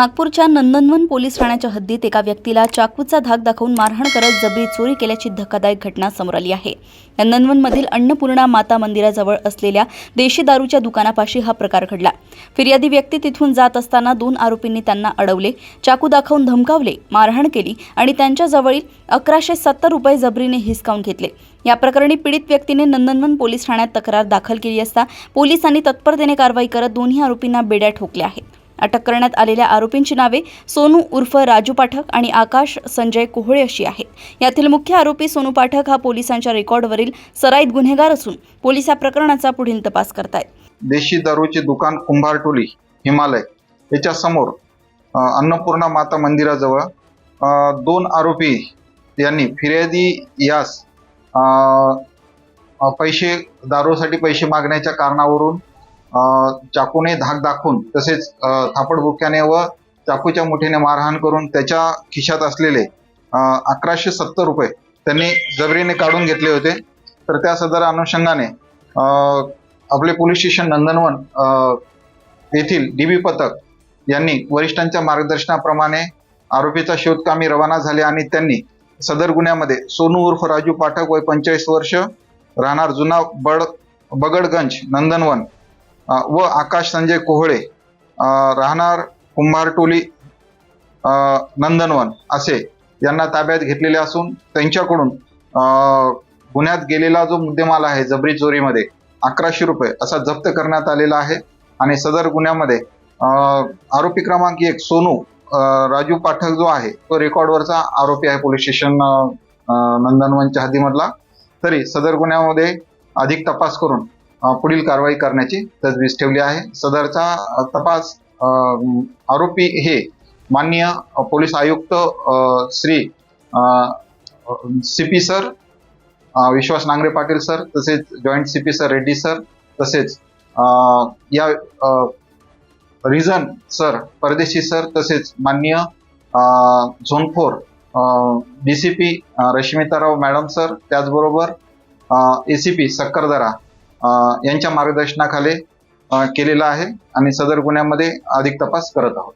नागपूरच्या नंदनवन पोलीस ठाण्याच्या हद्दीत एका व्यक्तीला चाकूचा धाक दाखवून मारहाण करत जबरी चोरी केल्याची धक्कादायक घटना समोर आली आहे। नंदनवनमधील अन्नपूर्णा माता मंदिराजवळ असलेल्या देशी दारूच्या दुकानापाशी हा प्रकार घडला। फिर्यादी व्यक्ती तिथून जात असताना 2 आरोपींनी त्यांना अडवले, चाकू दाखवून धमकावले, मारहाण केली आणि त्यांच्याजवळील 1170 रुपये जबरीने हिसकावून घेतले। या प्रकरणी पीडित व्यक्तीने नंदनवन पोलीस ठाण्यात तक्रार दाखल केली असता पोलिसांनी तत्परतेने कारवाई करत दोन्ही आरोपींना बेड्या ठोकल्या आहेत। अटक करण्यात आलेल्या आरोपींची नावे सोनू उर्फ राजू पाठक आणि आकाश संजय कोहळे अशी आहेत। यातील मुख्य आरोपी सोनू पाठक हा पोलिसांच्या रेकॉर्डवरील सराईत गुन्हेगार असून पोलीस या प्रकरणाचा पुढील तपास करतायत। देशी दारूचे दुकान कुंभारटोली हिमालय याच्या समोर अन्नपूर्णा माता मंदिराजवळ 2 आरोपी यांनी फिर्यादी यास दारूसाठी पैसे मागण्याच्या कारणावरून चाकूने धाक दाखवून तसेच थापडबुक्याने व चाकूच्या मुठीने मारहाण करून त्याच्या खिशात असलेले 1170 रुपये त्यांनी जबरीने काढून घेतले होते। तर त्या सदर अनुषंगाने आपले पोलीस स्टेशन नंदनवन येथील डीबी पथक यांनी वरिष्ठांच्या मार्गदर्शनाप्रमाणे आरोपीचा शोधकामी रवाना झाले आणि त्यांनी सदर गुन्ह्यामध्ये सोनू उर्फ राजू पाठक वय 45 वर्ष राहणार जुना बगडगंज नंदनवन व आकाश संजय कोहळे राहणार कुंभारटोली नंदनवन असे यांना ताब्यात घेतलेले असून त्यांच्याकडून गुन्ह्यात गेलेला जो मुद्देमाल आहे जबरी चोरीमध्ये 1100 रुपये असा जप्त करण्यात आलेला आहे। आणि सदर गुन्ह्यामध्ये आरोपी क्रमांक 1 सोनू राजू पाठक जो आहे तो रेकॉर्डवरचा आरोपी आहे पोलीस स्टेशन नंदनवनच्या हद्दीमधला। तरी सदर गुन्ह्यामध्ये अधिक तपास करून पुढील कारवाई करण्याची तजवीज ठेवली आहे। सदरचा तपास आरोपी हे माननीय पोलीस आयुक्त श्री CP सर विश्वास नांगरे पाटील सर तसेच joint CP sir Reddy sir तसेच या रिजन सर परदेशी सर तसेच माननीय झोन 4 DCP रश्मिताराव मॅडम सर त्याचबरोबर ACP सक्करदरा यांच्या मार्गदर्शनाखाली केलेला आहे आणि सदर गुन्ह्यामध्ये अधिक तपास करत आहोत।